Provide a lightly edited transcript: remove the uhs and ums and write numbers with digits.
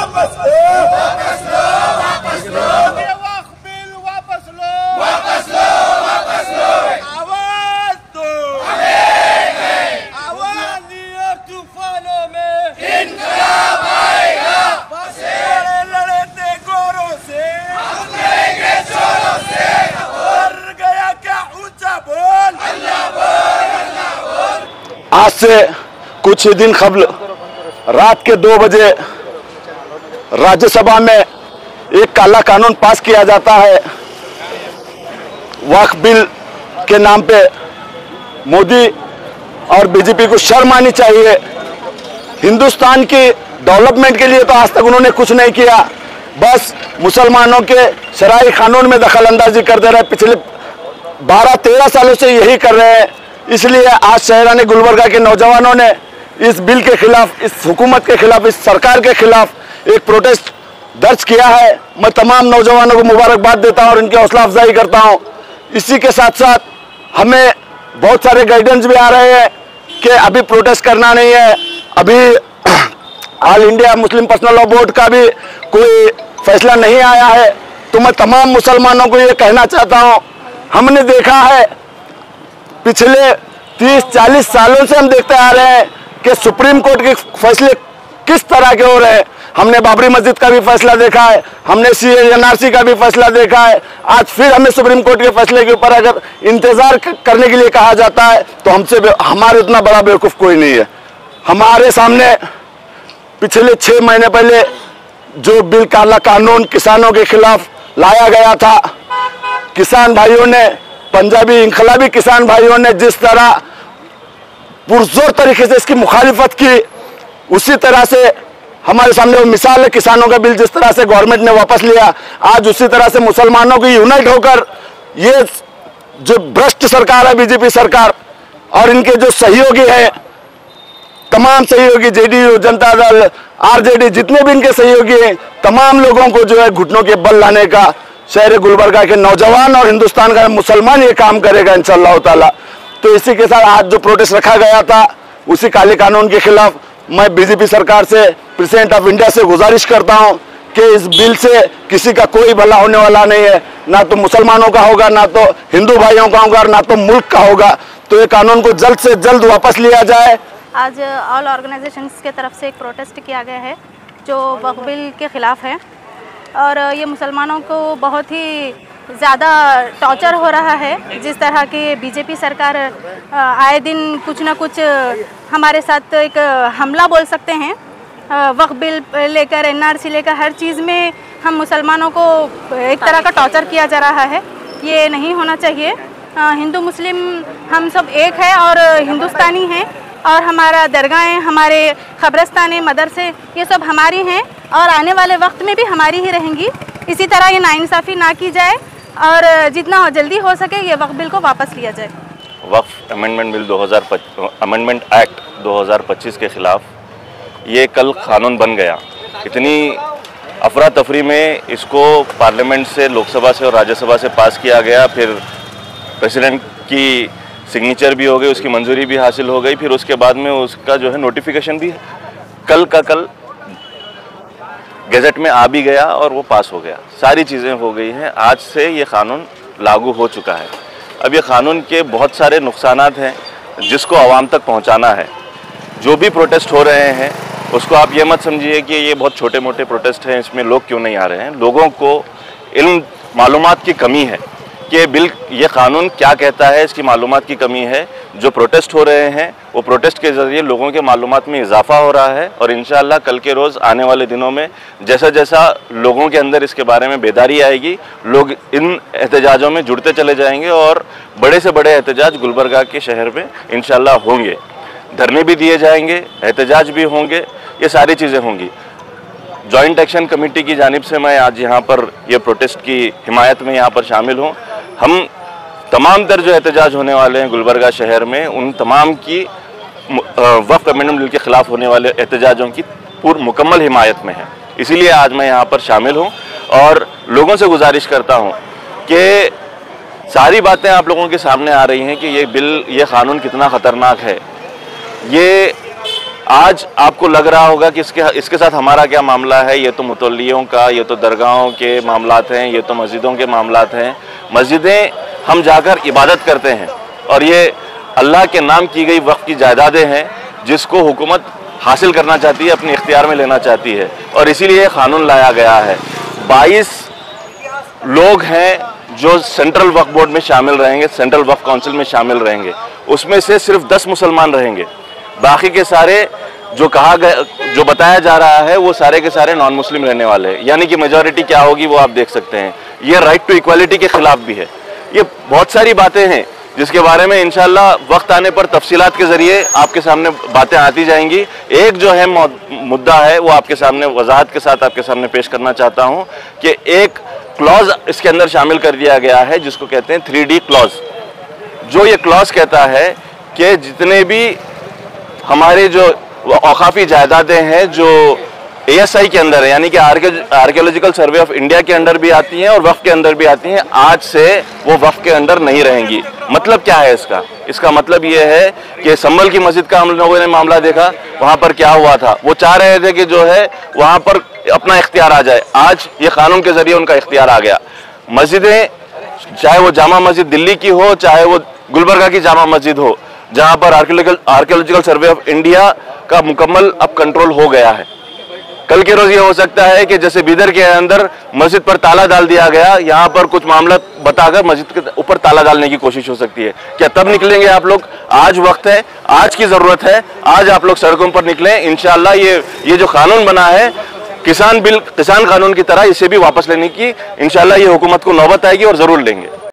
वापस लो, वापस लो, वापस लो, वक्फ बिल वापस लो, वापस लो, वापस लो, आवाज दो, आवाज़ तूफानों में इनकलाब आएगा, लड़े गोरों से, हम लड़ेंगे जोरों से, और गया क्या ऊंचा बोल, अल्लाह बोल, अल्लाह बोल। आज से कुछ ही दिन कबल रात के 2 बजे राज्यसभा में एक काला कानून पास किया जाता है। वक्फ बिल के नाम पे मोदी और बीजेपी को शर्म आनी चाहिए। हिंदुस्तान की डेवलपमेंट के लिए तो आज तक उन्होंने कुछ नहीं किया, बस मुसलमानों के शराई कानून में दखल अंदाजी कर दे रहे हैं। पिछले 12-13 सालों से यही कर रहे हैं। इसलिए आज शहराने गुलबर्गा के नौजवानों ने इस बिल के खिलाफ, इस हुकूमत के खिलाफ, इस सरकार के खिलाफ एक प्रोटेस्ट दर्ज किया है। मैं तमाम नौजवानों को मुबारकबाद देता हूं और इनकी हौसला अफजाई करता हूं। इसी के साथ साथ हमें बहुत सारे गाइडेंस भी आ रहे हैं कि अभी प्रोटेस्ट करना नहीं है। अभी all India Muslim personal law board का भी कोई फैसला नहीं आया है। तो मैं तमाम मुसलमानों को ये कहना चाहता हूं, हमने देखा है पिछले 30-40 सालों से हम देखते आ रहे हैं कि सुप्रीम कोर्ट के फैसले किस तरह के हो रहे हैं। हमने बाबरी मस्जिद का भी फैसला देखा है, हमने CAA-NRC का भी फैसला देखा है। आज फिर हमें सुप्रीम कोर्ट के फैसले के ऊपर अगर इंतजार करने के लिए कहा जाता है तो हमारे उतना बड़ा बेवकूफ़ कोई नहीं है। हमारे सामने पिछले 6 महीने पहले जो बिल काला कानून किसानों के खिलाफ लाया गया था, किसान भाइयों ने, पंजाबी इनकलाबी किसान भाइयों ने जिस तरह पुरजोर तरीके से इसकी मुखालिफत की, उसी तरह से हमारे सामने वो मिसाल है। किसानों का बिल जिस तरह से गवर्नमेंट ने वापस लिया, आज उसी तरह से मुसलमानों की यूनाइट होकर ये जो भ्रष्ट सरकार है बीजेपी सरकार और इनके जो सहयोगी हैं, तमाम सहयोगी JDU, जनता दल, RJD, जितने भी इनके सहयोगी हैं, तमाम लोगों को जो है घुटनों के बल लाने का शहर गुलबर्गा के नौजवान और हिंदुस्तान का मुसलमान ये काम करेगा इंशाअल्लाह ताला। तो इसी के साथ आज जो प्रोटेस्ट रखा गया था उसी काले कानून के खिलाफ मैं बीजेपी सरकार से, प्रेसिडेंट ऑफ इंडिया से गुजारिश करता हूं कि इस बिल से किसी का कोई भला होने वाला नहीं है। ना तो मुसलमानों का होगा, ना तो हिंदू भाइयों का होगा, ना तो मुल्क का होगा। तो ये कानून को जल्द से जल्द वापस लिया जाए। आज ऑल ऑर्गेनाइजेशंस के तरफ से एक प्रोटेस्ट किया गया है जो वक्फ बिल के ख़िलाफ़ है और ये मुसलमानों को बहुत ही ज़्यादा टॉर्चर हो रहा है। जिस तरह की बीजेपी सरकार आए दिन कुछ ना कुछ हमारे साथ एक हमला बोल सकते हैं, वक्फ बिल लेकर, NRC लेकर, हर चीज़ में हम मुसलमानों को एक तरह का टॉर्चर किया जा रहा है। ये नहीं होना चाहिए। हिंदू मुस्लिम हम सब एक है और हिंदुस्तानी हैं और हमारा दरगाहें, हमारे ख़बरस्तानें, मदरसे, ये सब हमारी हैं और आने वाले वक्त में भी हमारी ही रहेंगी। इसी तरह ये नाइंसाफ़ी ना की जाए और जितना जल्दी हो सके ये वक्फ बिल को वापस लिया जाए। वक्फ अमेंडमेंट बिल 2025 अमेंडमेंट एक्ट 2025 के ख़िलाफ़ ये कल कानून बन गया। इतनी अफरा तफरी में इसको पार्लियामेंट से, लोकसभा से और राज्यसभा से पास किया गया, फिर प्रेसिडेंट की सिग्नेचर भी हो गई, उसकी मंजूरी भी हासिल हो गई, फिर उसके बाद में उसका जो है नोटिफिकेशन भी कल का कल गैजेट में आ भी गया और वो पास हो गया। सारी चीज़ें हो गई हैं। आज से ये कानून लागू हो चुका है। अब ये कानून के बहुत सारे नुकसानात हैं जिसको आवाम तक पहुंचाना है। जो भी प्रोटेस्ट हो रहे हैं उसको आप ये मत समझिए कि ये बहुत छोटे मोटे प्रोटेस्ट हैं, इसमें लोग क्यों नहीं आ रहे हैं। लोगों को इल्म मालूमात की कमी है कि बिल ये कानून क्या कहता है, इसकी मालूमात की कमी है। जो प्रोटेस्ट हो रहे हैं वो प्रोटेस्ट के ज़रिए लोगों के मालूमात में इजाफा हो रहा है और इंशाअल्लाह कल के रोज़ आने वाले दिनों में जैसा जैसा लोगों के अंदर इसके बारे में बेदारी आएगी, लोग इन एहतजाजों में जुड़ते चले जाएंगे और बड़े से बड़े एहतजाज गुलबर्गा के शहर में इंशाअल्लाह होंगे। धरने भी दिए जाएंगे, एहतजाज भी होंगे, ये सारी चीज़ें होंगी। जॉइंट एक्शन कमेटी की जानिब से मैं आज यहाँ पर ये प्रोटेस्ट की हिमायत में यहाँ पर शामिल हूँ। हम तमाम तर जो एहतजाज होने वाले हैं गुलबर्गा शहर में, उन तमाम की वक्फ अमेंडमेंट बिल के ख़िलाफ़ होने वाले एहतजाजों की पूरी मुकम्मल हिमायत में है। इसीलिए आज मैं यहाँ पर शामिल हूँ और लोगों से गुजारिश करता हूँ कि सारी बातें आप लोगों के सामने आ रही हैं कि ये बिल, ये कानून कितना ख़तरनाक है। ये आज आपको लग रहा होगा कि इसके साथ हमारा क्या मामला है, ये तो मुतल्लियों का, ये तो दरगाहों के मामलात हैं, ये तो मस्जिदों के मामलात हैं। मस्जिदें हम जाकर इबादत करते हैं और ये अल्लाह के नाम की गई वक्फ की जायदादें हैं जिसको हुकूमत हासिल करना चाहती है, अपने इख्तियार में लेना चाहती है और इसीलिए कानून लाया गया है। 22 लोग हैं जो सेंट्रल वक्फ बोर्ड में शामिल रहेंगे, सेंट्रल वक्फ काउंसिल में शामिल रहेंगे, उसमें से सिर्फ 10 मुसलमान रहेंगे। बाकी के सारे जो कहा गया, जो बताया जा रहा है वो सारे के सारे नॉन मुस्लिम रहने वाले हैं, यानी कि मेजॉरिटी क्या होगी वो आप देख सकते हैं। ये राइट टू इक्वालिटी के खिलाफ भी है। ये बहुत सारी बातें हैं जिसके बारे में इंशाल्लाह वक्त आने पर तफसीलात के जरिए आपके सामने बातें आती जाएंगी। एक जो है मुद्दा है वो आपके सामने वजाहत के साथ आपके सामने पेश करना चाहता हूँ कि एक क्लॉज इसके अंदर शामिल कर दिया गया है जिसको कहते हैं 3D क्लॉज। जो ये क्लॉज कहता है कि जितने भी हमारे जो औकाफी जायदादें हैं जो ASI के अंदर है, यानी कि आर्कियोलॉजिकल सर्वे ऑफ इंडिया के अंदर भी आती हैं और वक्फ के अंदर भी आती हैं, आज से वो वक्फ के अंदर नहीं रहेंगी। मतलब क्या है इसका? इसका मतलब ये है कि संभल की मस्जिद का हम लोगों ने मामला देखा, वहाँ पर क्या हुआ था, वो चाह रहे थे कि जो है वहाँ पर अपना इख्तियार आ जाए। आज ये कानून के जरिए उनका इख्तियार आ गया। मस्जिदें, चाहे वो जामा मस्जिद दिल्ली की हो, चाहे वो गुलबर्गा की जामा मस्जिद हो, जहाँ पर आर्कियोलॉजिकल सर्वे ऑफ इंडिया का मुकम्मल अब कंट्रोल हो गया है। कल के रोज ये हो सकता है कि जैसे बीदर के अंदर मस्जिद पर ताला डाल दिया गया, यहाँ पर कुछ मामला बताकर मस्जिद के ऊपर ताला डालने की कोशिश हो सकती है। क्या तब निकलेंगे आप लोग? आज वक्त है, आज की जरूरत है, आज आप लोग सड़कों पर निकलें। इंशाअल्लाह ये जो कानून बना है किसान कानून की तरह, इसे भी वापस लेने की इंशाअल्लाह ये हुकूमत को नौबत आएगी और जरूर लेंगे।